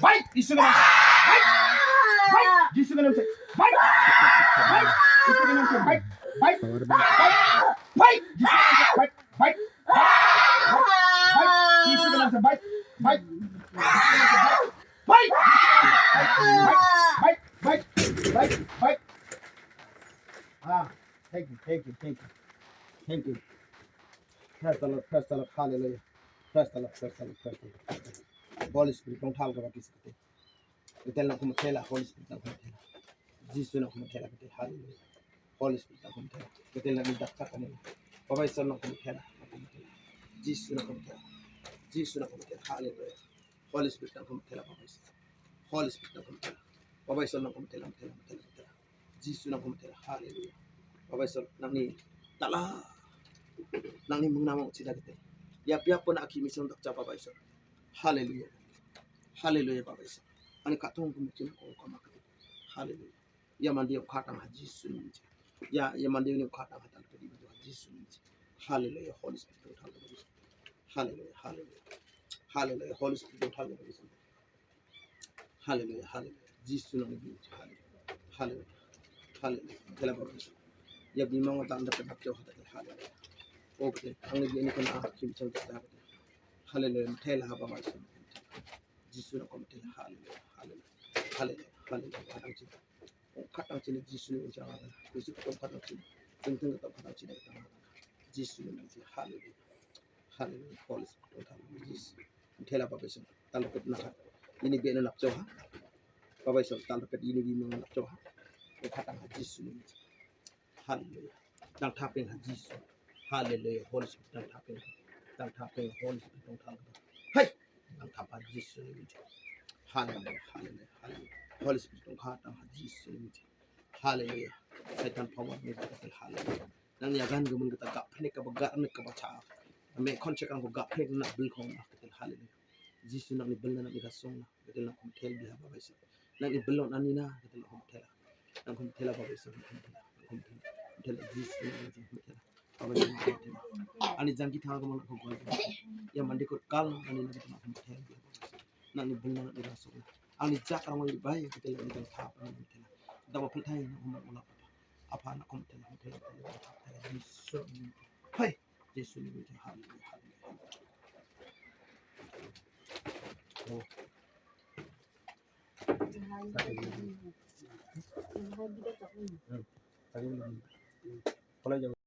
Fight! Yesus ka naman. Fight! Fight! Yesus ka naman. Fight! Fight! Yesus ka naman. Fight! Fight! Fight! Fight! Yesus ka naman. Fight! Fight! Fight! Yesus ka naman. Fight! Fight! Fight! Fight! Fight! Fight! Fight! Ah, thank you. Thank you. Praise the Lord, hallelujah. Praise the Lord. Holy Spirit, don't talk about this. We tell them to tell Holy Spirit, don't tell. Jesus, not to tell. Hallelujah. Holy Spirit, don't tell. We tell them that happening. Papa is not to tell. Jesus, not to tell. Jesus, not to tell. Hallelujah. Holy Spirit, don't tell. Papa is. Holy Spirit, don't tell. Papa is not to tell. Jesus, not to tell. Hallelujah. Papa is not ni tala. Nang ni mengnamong sila kita. Ya pihak pun aki misi untuk capa Papa is. Hallelujah. Hallelujah, Papa is. Ani katong kumicin ko kama kita. Hallelujah. Ya mandi ang katang haji sunji. Ya mandi ang katang hatal pedi haji sunji. Hallelujah, Holy Spirit. Hallelujah. Hallelujah, Holy Spirit. Hallelujah. Jesus nang beauty. Hallelujah. Kela Papa is. Ya bimang utang dapat hakyo hatal. Hallelujah. Okay, ang naging ini ko na aking chang dapat. Hallelujah. Tela ha Papa is. Jesus nang kumite. Hallelujah. Katang cina Jesus ni jangan. Yesus katong katang cina. Tentang katang cina katang. Jesus ni nanti. Hallelujah. Holy Spirit. Jesus. Tela Papa is. Talapet na hat. Ini biar nak jauh. Papa is. Talapet ini biar nak jauh. Katang Jesus ni. Hallelujah. Dang taping Jesus. Hallelujah. Holy Spirit. Dang taping Holy Spirit. Dang taping. Hey. Dang taping Jesus ni. Hallelujah. Holy Spirit dong katang Jesus ni. Hallelujah. Satan power ni kita hallelujah. Nang yagan gumun kita gap phenek ka bagar nek ka bacha. Ame konche kan ko gap phenek na bil khong na kita hallelujah. Jesus nang ni belna na irasong na kita na kumtel biha ba baisa. Nang ni belon anina kita na kumtel. Nang kumtel ba baisa kumtel Jesus ni kumtel. Ani jangki thang ko man ko gol. Ya mandi ko kal ani na kita na kumtel biha ba baisa. Nang ni belna na irasong na. Ani jak ang may bay kita lang ni thap ani kumtel. Dapat peltai nak umat apa nak komten Yesus. Hai Yesus ni hallelujah. Oh. Tadi lagi. Kalau